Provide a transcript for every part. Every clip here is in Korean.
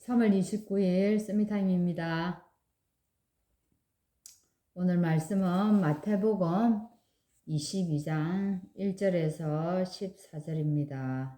3월 29일 서미타임입니다. 오늘 말씀은 마태복음 22장 1절에서 14절입니다.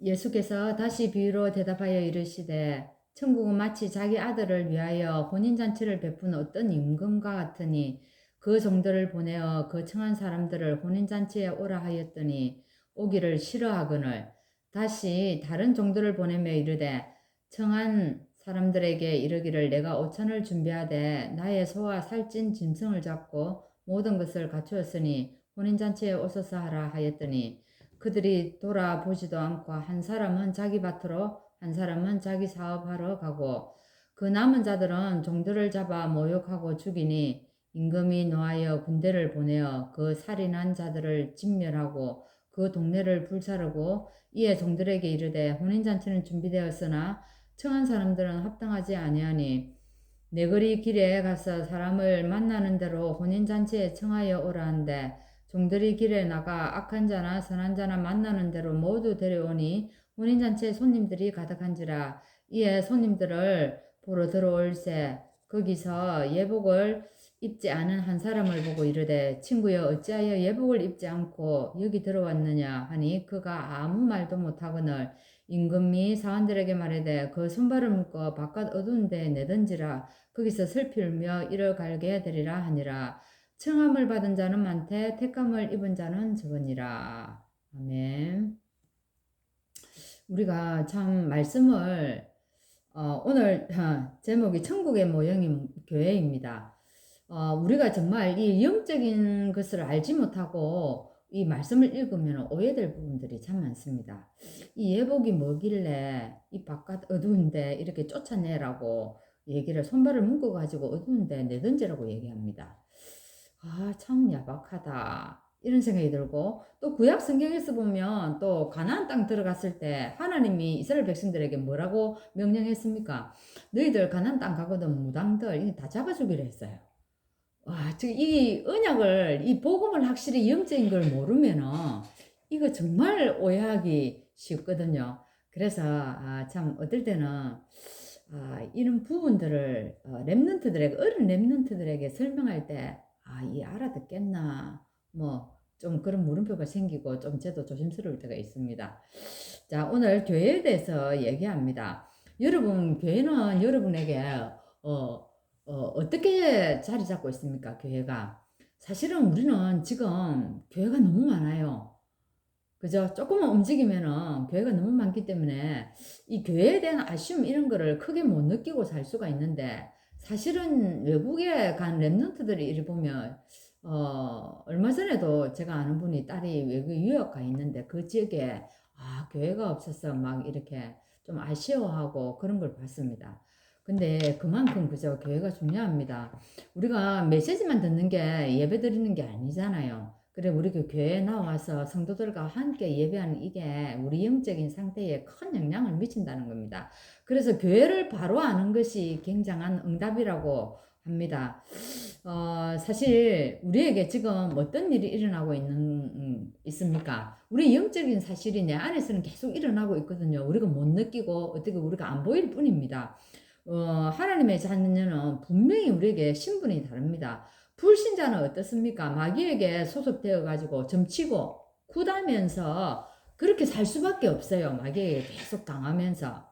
예수께서 다시 비유로 대답하여 이르시되 천국은 마치 자기 아들을 위하여 혼인잔치를 베푼 어떤 임금과 같으니 그 종들을 보내어 그 청한 사람들을 혼인잔치에 오라 하였더니 오기를 싫어하거늘 다시 다른 종들을 보내며 이르되 청한 사람들에게 이르기를 내가 오천을 준비하되 나의 소와 살찐 짐승을 잡고 모든 것을 갖추었으니 혼인잔치에 오소서 하라 하였더니 그들이 돌아보지도 않고 한 사람은 자기 밭으로 한 사람은 자기 사업하러 가고 그 남은 자들은 종들을 잡아 모욕하고 죽이니 임금이 노하여 군대를 보내어 그 살인한 자들을 진멸하고 그 동네를 불사르고 이에 종들에게 이르되 혼인잔치는 준비되었으나 청한 사람들은 합당하지 아니하니 내거리 길에 가서 사람을 만나는 대로 혼인잔치에 청하여 오라 한데 종들이 길에 나가 악한 자나 선한 자나 만나는 대로 모두 데려오니 혼인잔치에 손님들이 가득한지라 이에 손님들을 보러 들어올세 거기서 예복을 입지 않은 한 사람을 보고 이르되 친구여 어찌하여 예복을 입지 않고 여기 들어왔느냐 하니 그가 아무 말도 못하거늘 임금이 사원들에게 말하되 그 손발을 묶어 바깥 어두운 데에 내던지라 거기서 슬피 울며 이를 갈게 되리라 하니라. 청함을 받은 자는 많되 택감을 입은 자는 적으니라. 아멘. 우리가 참 말씀을 오늘 제목이 천국의 모형인 교회입니다. 우리가 정말 이 영적인 것을 알지 못하고 이 말씀을 읽으면 오해될 부분들이 참 많습니다. 이 예복이 뭐길래 이 바깥 어두운데 이렇게 쫓아내라고 얘기를 손발을 묶어가지고 어두운데 내던지라고 얘기합니다. 참 야박하다. 이런 생각이 들고 또 구약 성경에서 보면 또 가나안 땅 들어갔을 때 하나님이 이스라엘 백성들에게 뭐라고 명령했습니까? 너희들 가나안 땅 가거든 무당들 다 잡아주기로 했어요. 지금 이 언약을 이 복음을 확실히 영적인 걸 모르면은 이거 정말 오해하기 쉽거든요. 그래서 참 어떨 때는 이런 부분들을 렘넌트들에게 어린 렘넌트들에게 설명할 때 이 알아듣겠나 뭐 좀 그런 물음표가 생기고 좀 저도 조심스러울 때가 있습니다. 자, 오늘 교회에 대해서 얘기합니다. 여러분 교회는 여러분에게 어떻게 자리 잡고 있습니까? 교회가 사실은 우리는 지금 교회가 너무 많아요. 그죠? 조금만 움직이면은 교회가 너무 많기 때문에 이 교회에 대한 아쉬움 이런 거를 크게 못 느끼고 살 수가 있는데 사실은 외국에 간 랩런트들이 이리 보면 얼마 전에도 제가 아는 분이 딸이 외국 유학 가 있는데 그 지역에 교회가 없어서 막 이렇게 좀 아쉬워하고 그런 걸 봤습니다. 근데 그만큼 그죠? 교회가 중요합니다. 우리가 메시지만 듣는 게 예배 드리는 게 아니잖아요. 그래 우리 그 교회에 나와서 성도들과 함께 예배하는 이게 우리 영적인 상태에 큰 영향을 미친다는 겁니다. 그래서 교회를 바로 아는 것이 굉장한 응답이라고 합니다. 사실 우리에게 지금 어떤 일이 일어나고 있습니까? 우리 영적인 사실이 내 안에서는 계속 일어나고 있거든요. 우리가 못 느끼고 어떻게 우리가 안 보일 뿐입니다. 하나님의 자녀는 분명히 우리에게 신분이 다릅니다. 불신자는 어떻습니까? 마귀에게 소속되어 가지고 점치고 굿하면서 그렇게 살 수밖에 없어요. 마귀에게 계속 당하면서.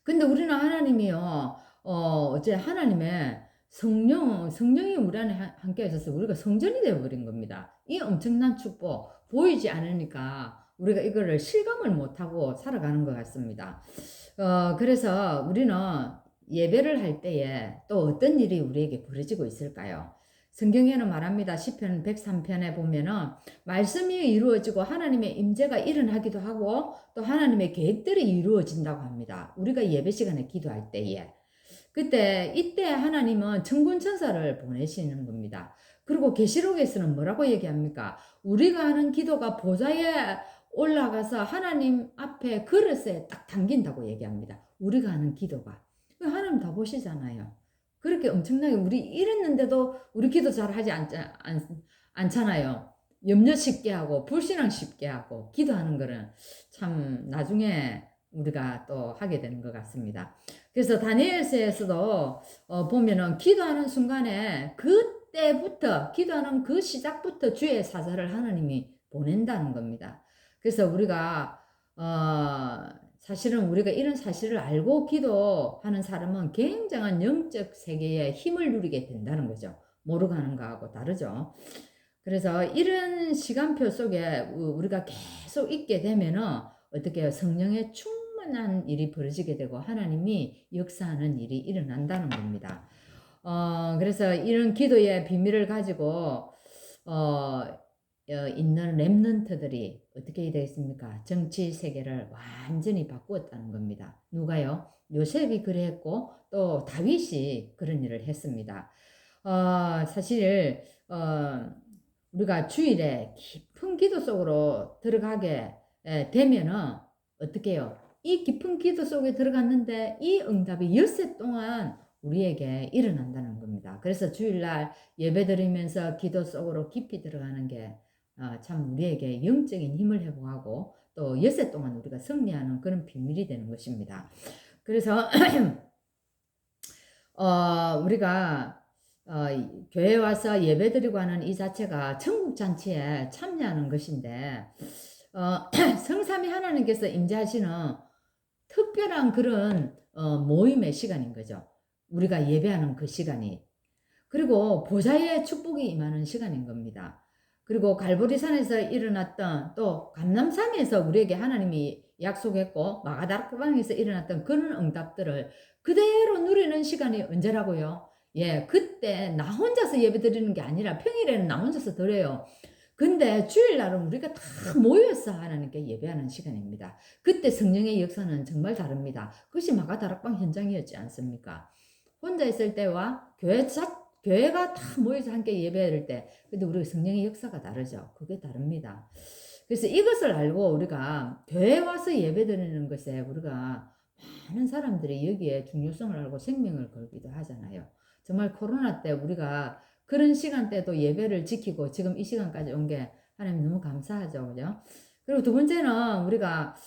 근데 우리는 하나님이요, 어째 하나님의 성령이 우리 안에 함께 하셔서 우리가 성전이 되어버린 겁니다. 이 엄청난 축복, 보이지 않으니까 우리가 이거를 실감을 못하고 살아가는 것 같습니다. 그래서 우리는 예배를 할 때에 또 어떤 일이 우리에게 벌어지고 있을까요? 성경에는 말합니다. 시편 103편에 보면은 말씀이 이루어지고 하나님의 임재가 일어나기도 하고 또 하나님의 계획들이 이루어진다고 합니다. 우리가 예배 시간에 기도할 때에. 이때 하나님은 천군 천사를 보내시는 겁니다. 그리고 계시록에서는 뭐라고 얘기합니까? 우리가 하는 기도가 보좌에 올라가서 하나님 앞에 그릇에 딱 담긴다고 얘기합니다. 우리가 하는 기도가. 하나님 다 보시잖아요. 그렇게 엄청나게 우리 이랬는데도 우리 기도 잘 하지 않잖아요. 염려 쉽게 하고 불신앙 쉽게 하고 기도하는 거는 참 나중에 우리가 또 하게 되는 것 같습니다. 그래서 다니엘서에서도 보면은 기도하는 순간에 그때부터 기도하는 그 시작부터 주의 사자를 하나님이 보낸다는 겁니다. 그래서 우리가 사실은 우리가 이런 사실을 알고 기도하는 사람은 굉장한 영적 세계의 힘을 누리게 된다는 거죠. 모르고 하는 거하고 다르죠. 그래서 이런 시간표 속에 우리가 계속 있게 되면은 어떻게 해요? 성령의 충만한 일이 벌어지게 되고 하나님이 역사하는 일이 일어난다는 겁니다. 그래서 이런 기도의 비밀을 가지고 있는 렘넌트들이 어떻게 되겠습니까? 정치 세계를 완전히 바꾸었다는 겁니다. 누가요? 요셉이 그랬고 또 다윗이 그런 일을 했습니다. 사실 우리가 주일에 깊은 기도 속으로 들어가게 되면은 어떻게 해요? 이 깊은 기도 속에 들어갔는데 이 응답이 엿새 동안 우리에게 일어난다는 겁니다. 그래서 주일날 예배 드리면서 기도 속으로 깊이 들어가는 게 참 우리에게 영적인 힘을 회복하고 또 엿새 동안 우리가 승리하는 그런 비밀이 되는 것입니다. 그래서 우리가 교회 와서 예배드리고 하는 이 자체가 천국잔치에 참여하는 것인데 성삼위 하나님께서 임재하시는 특별한 그런 모임의 시간인 거죠. 우리가 예배하는 그 시간이. 그리고 보좌의 축복이 임하는 시간인 겁니다. 그리고 갈보리산에서 일어났던 또 감람산에서 우리에게 하나님이 약속했고 마가다락방에서 일어났던 그런 응답들을 그대로 누리는 시간이 언제라고요? 예, 그때 나 혼자서 예배 드리는 게 아니라 평일에는 나 혼자서 드려요. 근데 주일날은 우리가 다 모여서 하나님께 예배하는 시간입니다. 그때 성령의 역사는 정말 다릅니다. 그것이 마가다락방 현장이었지 않습니까? 혼자 있을 때와 교회가 다 모여서 함께 예배할 때, 근데 우리 성령의 역사가 다르죠. 그게 다릅니다. 그래서 이것을 알고 우리가 교회 와서 예배 드리는 것에 우리가 많은 사람들이 여기에 중요성을 알고 생명을 걸기도 하잖아요. 정말 코로나 때 우리가 그런 시간대도 예배를 지키고 지금 이 시간까지 온 게 하나님 너무 감사하죠. 그죠? 그리고 두 번째는 우리가,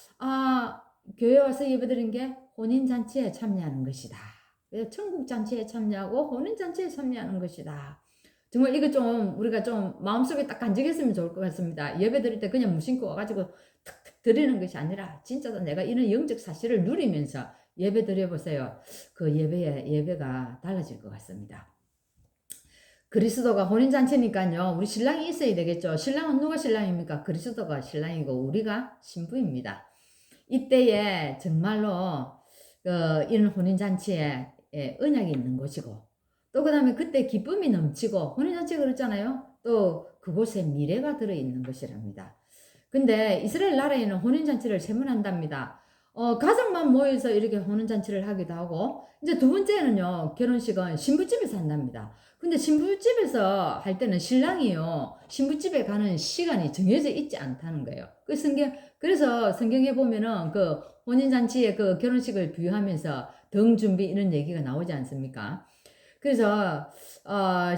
교회 와서 예배 드린 게 혼인잔치에 참여하는 것이다. 천국잔치에 참여하고 혼인잔치에 참여하는 것이다. 정말 이거 좀 우리가 좀 마음속에 딱 간직했으면 좋을 것 같습니다. 예배 드릴 때 그냥 무심코 와가지고 탁탁 드리는 것이 아니라 진짜로 내가 이런 영적 사실을 누리면서 예배 드려보세요. 그 예배가 달라질 것 같습니다. 그리스도가 혼인잔치니까요. 우리 신랑이 있어야 되겠죠. 신랑은 누가 신랑입니까? 그리스도가 신랑이고 우리가 신부입니다. 이때에 정말로 이런 혼인잔치에 언약이 있는 곳이고 또 그 다음에 그때 기쁨이 넘치고 혼인잔치 그랬잖아요. 또 그곳에 미래가 들어있는 것이랍니다. 근데 이스라엘 나라에는 혼인잔치를 세문한답니다. 가족만 모여서 이렇게 혼인잔치를 하기도 하고 이제 두 번째는요. 결혼식은 신부집에서 한답니다. 근데 신부집에서 할 때는 신랑이요. 신부집에 가는 시간이 정해져 있지 않다는 거예요. 그래서 성경에 보면은 그 혼인잔치에 그 결혼식을 비유하면서 등 준비 이런 얘기가 나오지 않습니까? 그래서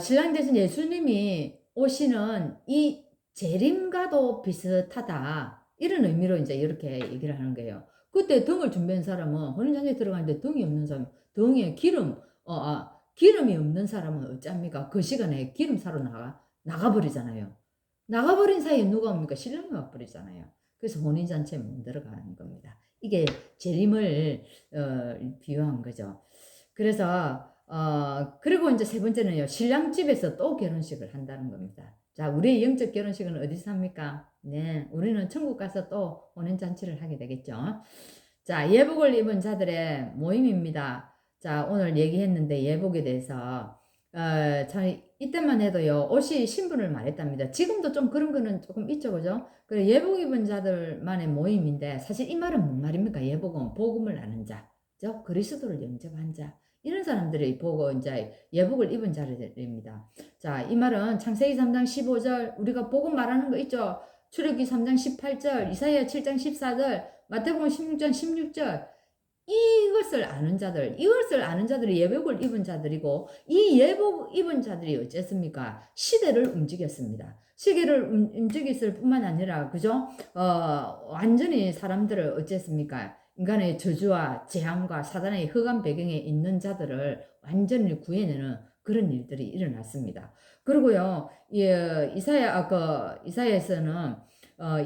신랑 대신 예수님이 오시는 이 재림과도 비슷하다. 이런 의미로 이제 이렇게 얘기를 하는 거예요. 그때 등을 준비한 사람은 혼인잔치에 들어가는데 등이 없는 사람, 등에 기름이 없는 사람은 어쩝니까? 그 시간에 기름 사러 나가버리잖아요. 나가버린 사이에 누가 옵니까? 신랑이 와버리잖아요. 그래서 혼인잔치에 못 들어가는 겁니다. 이게 재림을 비유한 거죠. 그래서 그리고 이제 세 번째는요. 신랑 집에서 또 결혼식을 한다는 겁니다. 자, 우리의 영적 결혼식은 어디서 합니까? 네, 우리는 천국 가서 또 혼인잔치를 하게 되겠죠. 자, 예복을 입은 자들의 모임입니다. 자, 오늘 얘기했는데 예복에 대해서 참 이때만 해도요. 옷이 신분을 말했답니다. 지금도 좀 그런 거는 조금 있죠. 그죠? 그래, 예복 입은 자들만의 모임인데 사실 이 말은 뭔 말입니까? 예복은 복음을 아는 자. 죠? 그리스도를 영접한 자. 이런 사람들이 보고 이제 예복을 입은 자들입니다. 자, 이 말은 창세기 3장 15절 우리가 복음 말하는 거 있죠. 출애굽기 3장 18절, 이사야 7장 14절, 마태복음 16장 16절 이것을 아는 자들, 이것을 아는 자들이 예복을 입은 자들이고, 이 예복 입은 자들이 어쨌습니까? 시대를 움직였습니다. 시계를 움직였을 뿐만 아니라, 그죠? 완전히 사람들을 어쨌습니까? 인간의 저주와 재앙과 사단의 흑암 배경에 있는 자들을 완전히 구해내는 그런 일들이 일어났습니다. 그리고요, 이사야에서는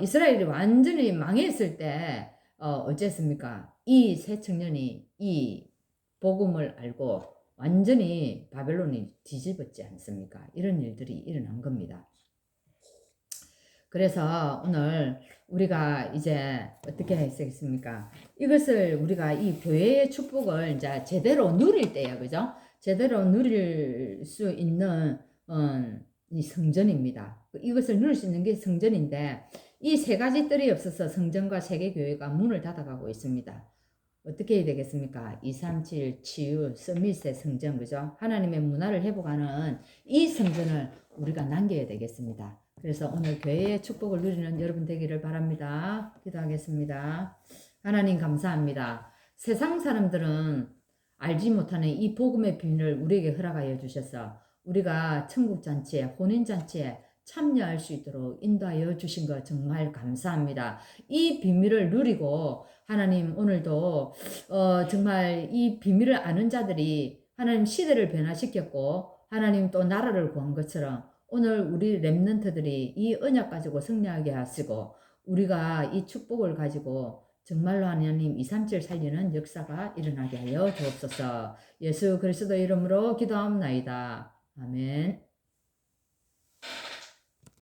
이스라엘이 완전히 망했을 때, 어쨌습니까? 이 새 청년이 이 복음을 알고 완전히 바벨론이 뒤집었지 않습니까? 이런 일들이 일어난 겁니다. 그래서 오늘 우리가 이제 어떻게 했겠습니까? 이것을 우리가 이 교회의 축복을 이제 제대로 누릴 때요, 그죠? 제대로 누릴 수 있는 이 성전입니다. 이것을 누릴 수 있는 게 성전인데 이 세 가지 뜰이 없어서 성전과 세계교회가 문을 닫아가고 있습니다. 어떻게 해야 되겠습니까? 237 치유 서밋의 성전, 그죠? 하나님의 문화를 회복하는 이 성전을 우리가 남겨야 되겠습니다. 그래서 오늘 교회의 축복을 누리는 여러분 되기를 바랍니다. 기도하겠습니다. 하나님 감사합니다. 세상 사람들은 알지 못하는 이 복음의 비밀을 우리에게 허락하여 주셔서 우리가 천국잔치에, 혼인잔치에 참여할 수 있도록 인도하여 주신 것 정말 감사합니다. 이 비밀을 누리고 하나님 오늘도 정말 이 비밀을 아는 자들이 하나님 시대를 변화시켰고 하나님 또 나라를 구한 것처럼 오늘 우리 렘넌트들이 이 언약 가지고 승리하게 하시고 우리가 이 축복을 가지고 정말로 하나님 237 살리는 역사가 일어나게 하여 주옵소서. 예수 그리스도 이름으로 기도합나이다. 아멘.